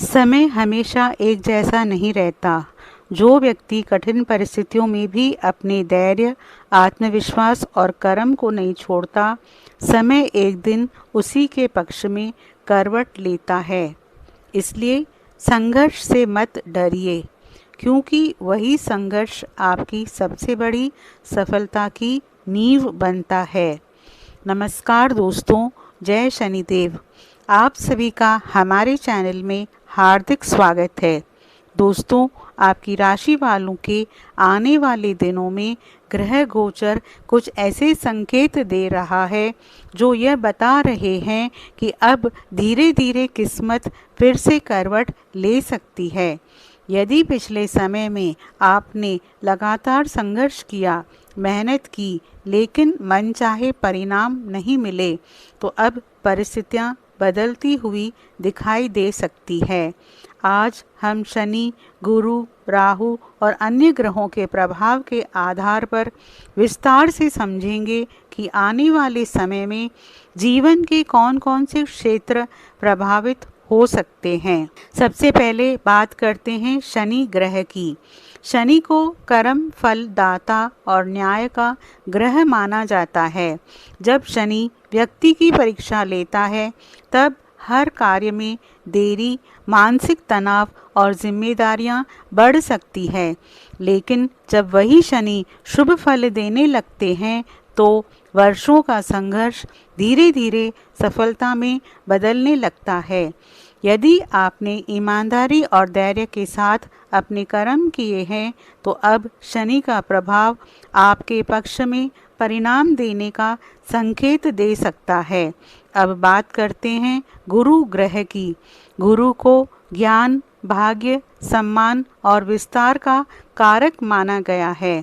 समय हमेशा एक जैसा नहीं रहता। जो व्यक्ति कठिन परिस्थितियों में भी अपने धैर्य, आत्मविश्वास और कर्म को नहीं छोड़ता, समय एक दिन उसी के पक्ष में करवट लेता है। इसलिए संघर्ष से मत डरिए, क्योंकि वही संघर्ष आपकी सबसे बड़ी सफलता की नींव बनता है। नमस्कार दोस्तों, जय शनिदेव। आप सभी का हमारे चैनल में हार्दिक स्वागत है। दोस्तों, आपकी राशि वालों के आने वाले दिनों में ग्रह गोचर कुछ ऐसे संकेत दे रहा है जो यह बता रहे हैं कि अब धीरे धीरे किस्मत फिर से करवट ले सकती है। यदि पिछले समय में आपने लगातार संघर्ष किया, मेहनत की, लेकिन मनचाहे परिणाम नहीं मिले, तो अब परिस्थितियां बदलती हुई दिखाई दे सकती है। आज हम शनि, गुरु, राहु और अन्य ग्रहों के प्रभाव के आधार पर विस्तार से समझेंगे कि आने वाले समय में जीवन के कौन कौन से क्षेत्र प्रभावित हो सकते हैं। सबसे पहले बात करते हैं शनि ग्रह की। शनि को कर्म फल दाता और न्याय का ग्रह माना जाता है। जब शनि व्यक्ति की परीक्षा लेता है, तब हर कार्य में देरी, मानसिक तनाव और जिम्मेदारियां बढ़ सकती है। लेकिन जब वही शनि शुभ फल देने लगते हैं, तो वर्षों का संघर्ष धीरे धीरे सफलता में बदलने लगता है। यदि आपने ईमानदारी और धैर्य के साथ अपने कर्म किए हैं, तो अब शनि का प्रभाव आपके पक्ष में परिणाम देने का संकेत दे सकता है। अब बात करते हैं गुरु ग्रह की। गुरु को ज्ञान, भाग्य, सम्मान और विस्तार का कारक माना गया है।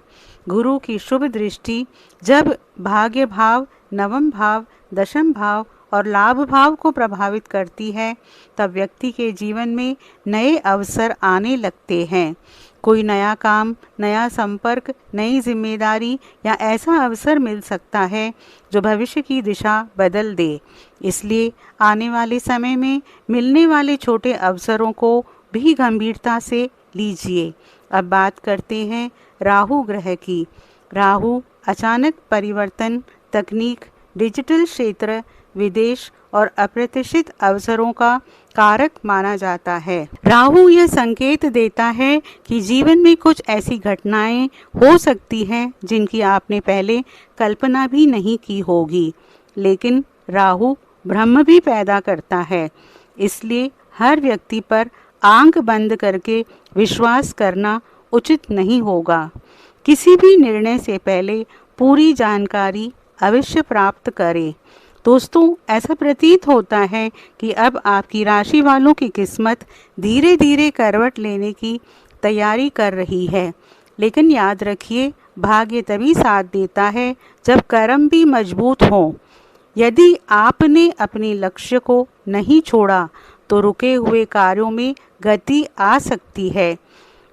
गुरु की शुभ दृष्टि जब भाग्य भाव, नवम भाव, दशम भाव और लाभ भाव को प्रभावित करती है, तब व्यक्ति के जीवन में नए अवसर आने लगते हैं। कोई नया काम, नया संपर्क, नई जिम्मेदारी या ऐसा अवसर मिल सकता है जो भविष्य की दिशा बदल दे। इसलिए आने वाले समय में मिलने वाले छोटे अवसरों को भी गंभीरता से लीजिए। अब बात करते हैं राहु ग्रह की। राहु अचानक परिवर्तन, तकनीक, डिजिटल क्षेत्र, विदेश और अप्रत्याशित अवसरों का कारक माना जाता है। राहु यह संकेत देता है कि जीवन में कुछ ऐसी घटनाएं हो सकती हैं जिनकी आपने पहले कल्पना भी नहीं की होगी। लेकिन राहु भ्रम भी पैदा करता है, इसलिए हर व्यक्ति पर आंख बंद करके विश्वास करना उचित नहीं होगा। किसी भी निर्णय से पहले पूरी जानकारी अवश्य प्राप्त करें। दोस्तों, ऐसा प्रतीत होता है कि अब आपकी राशि वालों की किस्मत धीरे धीरे करवट लेने की तैयारी कर रही है। लेकिन याद रखिए, भाग्य तभी साथ देता है जब कर्म भी मजबूत हों। यदि आपने अपने लक्ष्य को नहीं छोड़ा, तो रुके हुए कार्यों में गति आ सकती है।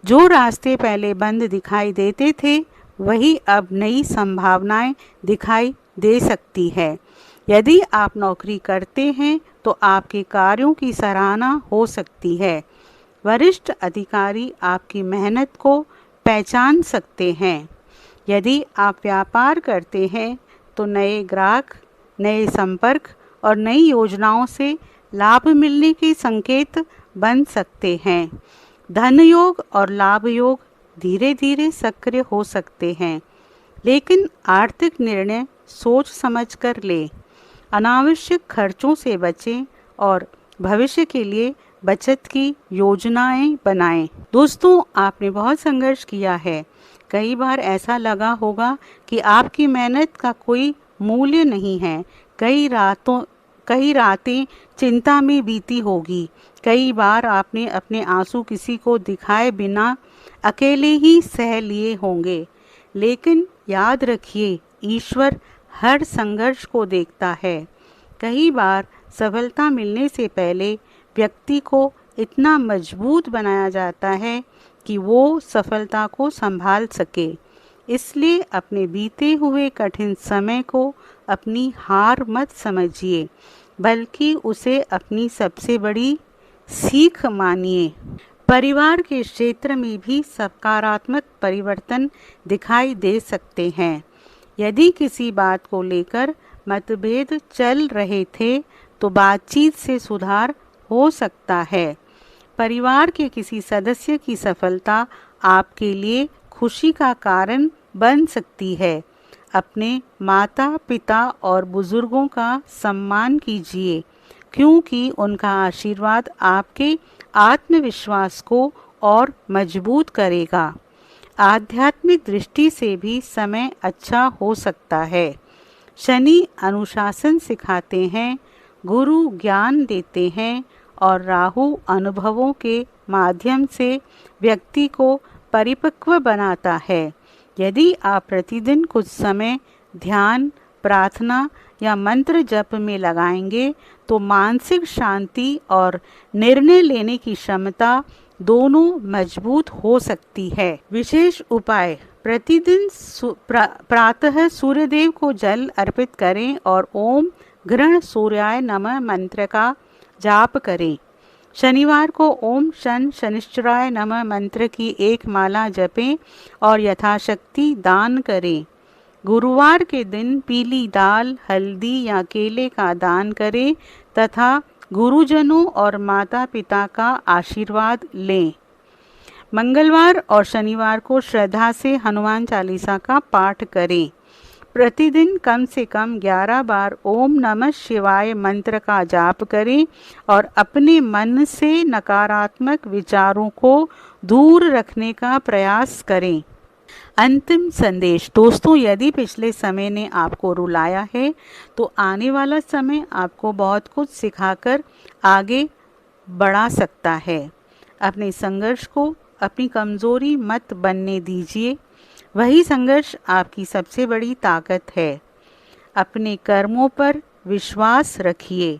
जो रास्ते पहले बंद दिखाई देते थे, वही अब नई संभावनाएं दिखाई दे सकती है। यदि आप नौकरी करते हैं, तो आपके कार्यों की सराहना हो सकती है। वरिष्ठ अधिकारी आपकी मेहनत को पहचान सकते हैं। यदि आप व्यापार करते हैं, तो नए ग्राहक, नए संपर्क और नई योजनाओं से लाभ मिलने के संकेत बन सकते हैं। धन योग और लाभ योग धीरे धीरे सक्रिय हो सकते हैं, लेकिन आर्थिक निर्णय सोच समझकर लें। अनावश्यक खर्चों से बचें और भविष्य के लिए बचत की योजनाएं बनाएं। दोस्तों, आपने बहुत संघर्ष किया है। कई बार ऐसा लगा होगा कि आपकी मेहनत का कोई मूल्य नहीं है। कई रातें चिंता में बीती होगी। कई बार आपने अपने आंसू किसी को दिखाए बिना अकेले ही सह लिए होंगे। लेकिन याद रखिए, ईश्वर हर संघर्ष को देखता है। कई बार सफलता मिलने से पहले व्यक्ति को इतना मजबूत बनाया जाता है कि वो सफलता को संभाल सके। इसलिए अपने बीते हुए कठिन समय को अपनी हार मत समझिए, बल्कि उसे अपनी सबसे बड़ी सीख मानिए। परिवार के क्षेत्र में भी सकारात्मक परिवर्तन दिखाई दे सकते हैं। यदि किसी बात को लेकर मतभेद चल रहे थे तो बातचीत से सुधार हो सकता है। परिवार के किसी सदस्य की सफलता आपके लिए खुशी का कारण बन सकती है। अपने माता पिता और बुजुर्गों का सम्मान कीजिए, क्योंकि उनका आशीर्वाद आपके आत्मविश्वास को और मजबूत करेगा। आध्यात्मिक दृष्टि से भी समय अच्छा हो सकता है। शनि अनुशासन सिखाते हैं, गुरु ज्ञान देते हैं और राहु अनुभवों के माध्यम से व्यक्ति को परिपक्व बनाता है। यदि आप प्रतिदिन कुछ समय ध्यान, प्रार्थना या मंत्र जप में लगाएंगे तो मानसिक शांति और निर्णय लेने की क्षमता दोनों मजबूत हो सकती है। विशेष उपाय: प्रतिदिन प्रातः सूर्यदेव को जल अर्पित करें और ओम घृण सूर्याय नमः मंत्र का जाप करें। शनिवार को ओम शन शनिश्चराय नमः मंत्र की एक माला जपें और यथाशक्ति दान करें। गुरुवार के दिन पीली दाल, हल्दी या केले का दान करें तथा गुरुजनों और माता पिता का आशीर्वाद लें। मंगलवार और शनिवार को श्रद्धा से हनुमान चालीसा का पाठ करें। प्रतिदिन कम से कम 11 बार ओम नमः शिवाय मंत्र का जाप करें और अपने मन से नकारात्मक विचारों को दूर रखने का प्रयास करें। अंतिम संदेश: दोस्तों, यदि पिछले समय ने आपको रुलाया है तो आने वाला समय आपको बहुत कुछ सिखाकर आगे बढ़ा सकता है। अपने संघर्ष को अपनी कमजोरी मत बनने दीजिए, वही संघर्ष आपकी सबसे बड़ी ताकत है। अपने कर्मों पर विश्वास रखिए,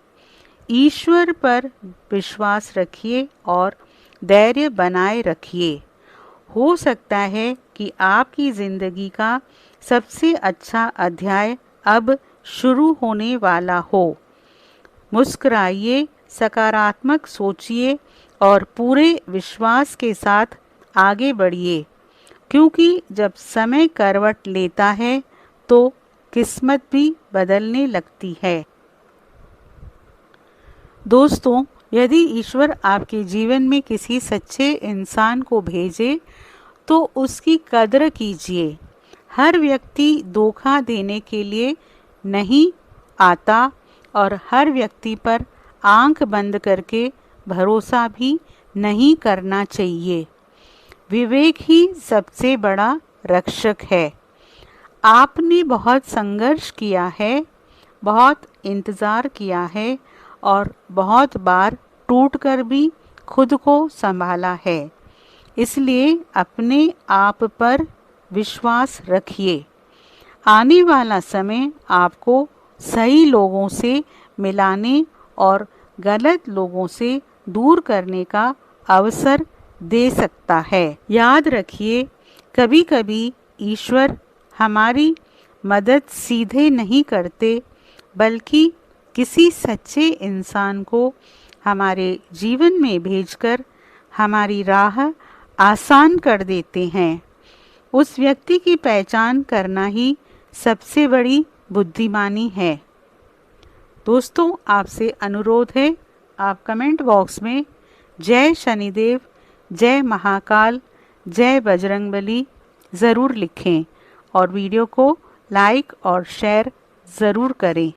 ईश्वर पर विश्वास रखिए और धैर्य बनाए रखिए। हो सकता है कि आपकी ज़िंदगी का सबसे अच्छा अध्याय अब शुरू होने वाला हो। मुस्कुराइए, सकारात्मक सोचिए और पूरे विश्वास के साथ आगे बढ़िए, क्योंकि जब समय करवट लेता है तो किस्मत भी बदलने लगती है। दोस्तों, यदि ईश्वर आपके जीवन में किसी सच्चे इंसान को भेजे तो उसकी कद्र कीजिए। हर व्यक्ति धोखा देने के लिए नहीं आता और हर व्यक्ति पर आंख बंद करके भरोसा भी नहीं करना चाहिए। विवेक ही सबसे बड़ा रक्षक है। आपने बहुत संघर्ष किया है, बहुत इंतज़ार किया है और बहुत बार टूटकर भी खुद को संभाला है। इसलिए अपने आप पर विश्वास रखिए। आने वाला समय आपको सही लोगों से मिलाने और गलत लोगों से दूर करने का अवसर दे सकता है। याद रखिए, कभी कभी ईश्वर हमारी मदद सीधे नहीं करते, बल्कि किसी सच्चे इंसान को हमारे जीवन में भेजकर हमारी राह आसान कर देते हैं। उस व्यक्ति की पहचान करना ही सबसे बड़ी बुद्धिमानी है। दोस्तों, आपसे अनुरोध है, आप कमेंट बॉक्स में जय शनिदेव, जय महाकाल, जय बजरंगबली ज़रूर लिखें और वीडियो को लाइक और शेयर ज़रूर करें।